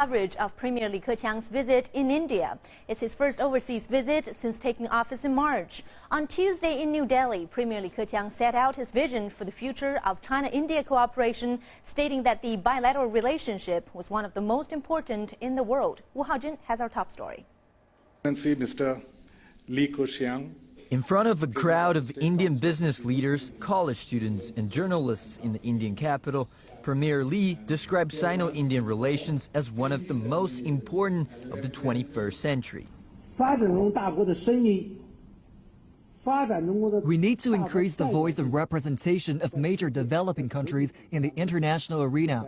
Coverage of Premier Li Keqiang's visit in India. It's his first overseas visit since taking office in March. On Tuesday in New Delhi, Premier Li Keqiang set out his vision for the future of China-India cooperation, stating that the bilateral relationship was one of the most important in the world. Wu Haojun has our top story. Mr. Li Keqiang. In front of a crowd of Indian business leaders, college students, and journalists in the Indian capital, Premier Li described Sino-Indian relations as one of the most important of the 21st century. We need to increase the voice and representation of major developing countries in the international arena.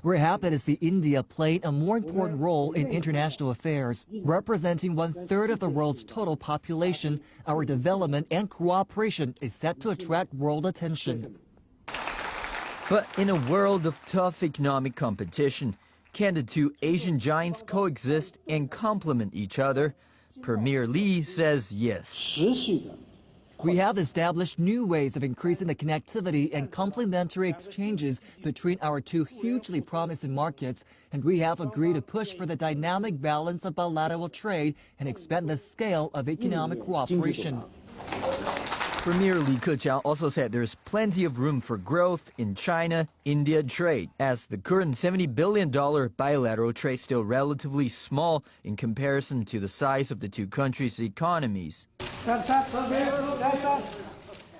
We're happy to see India playing a more important role in international affairs. Representing 1/3 of the world's total population, our development and cooperation is set to attract world attention. But in a world of tough economic competition, can the two Asian giants coexist and complement each other? Premier Li says yes. We have established new ways of increasing the connectivity and complementary exchanges between our two hugely promising markets, and we have agreed to push for the dynamic balance of bilateral trade and expand the scale of economic cooperation. Premier Li Keqiang also said there's plenty of room for growth in China-India trade, as the current $70 billion bilateral trade is still relatively small in comparison to the size of the two countries' economies.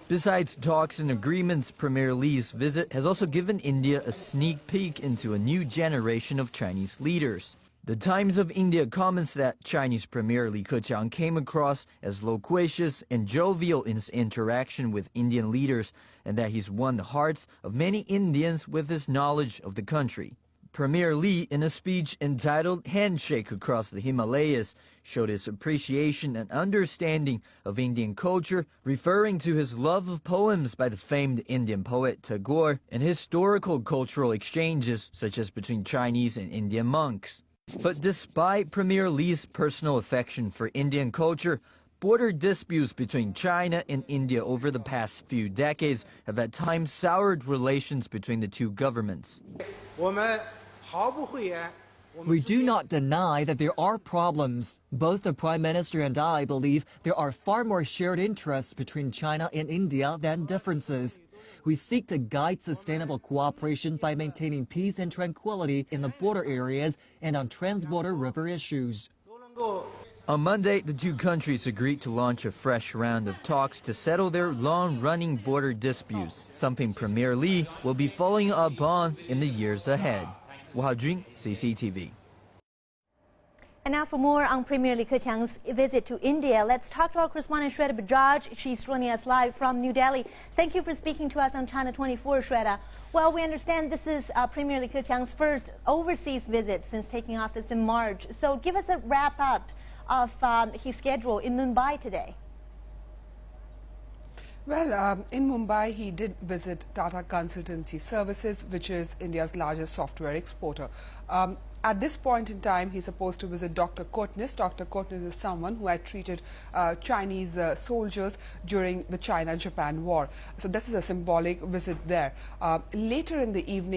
Besides talks and agreements, Premier Li's visit has also given India a sneak peek into a new generation of Chinese leaders. The Times of India comments that Chinese Premier Li Keqiang came across as loquacious and jovial in his interaction with Indian leaders, and that he's won the hearts of many Indians with his knowledge of the country. Premier Li, in a speech entitled Handshake Across the Himalayas, showed his appreciation and understanding of Indian culture, referring to his love of poems by the famed Indian poet Tagore and historical cultural exchanges such as between Chinese and Indian monks. But despite Premier Li's personal affection for Indian culture, border disputes between China and India over the past few decades have at times soured relations between the two governments. We do not deny that there are problems. Both the Prime Minister and I believe there are far more shared interests between China and India than differences. We seek to guide sustainable cooperation by maintaining peace and tranquility in the border areas and on transborder river issues. On Monday, the two countries agreed to launch a fresh round of talks to settle their long-running border disputes, something Premier Li will be following up on in the years ahead. Wu Haojun, CCTV. And now for more on Premier Li Keqiang's visit to India, let's talk to our correspondent Shweta Bajaj. She's joining us live from New Delhi. Thank you for speaking to us on China 24, Shweta. Well, we understand this is Premier Li Keqiang's first overseas visit since taking office in March. So give us a wrap-up of his schedule in Mumbai today. Well, in Mumbai, he did visit Tata Consultancy Services, which is India's largest software exporter. At this point in time, he's supposed to visit Dr. Kotnis. Dr. Kotnis is someone who had treated Chinese soldiers during the China-Japan war. So this is a symbolic visit there. Later in the evening,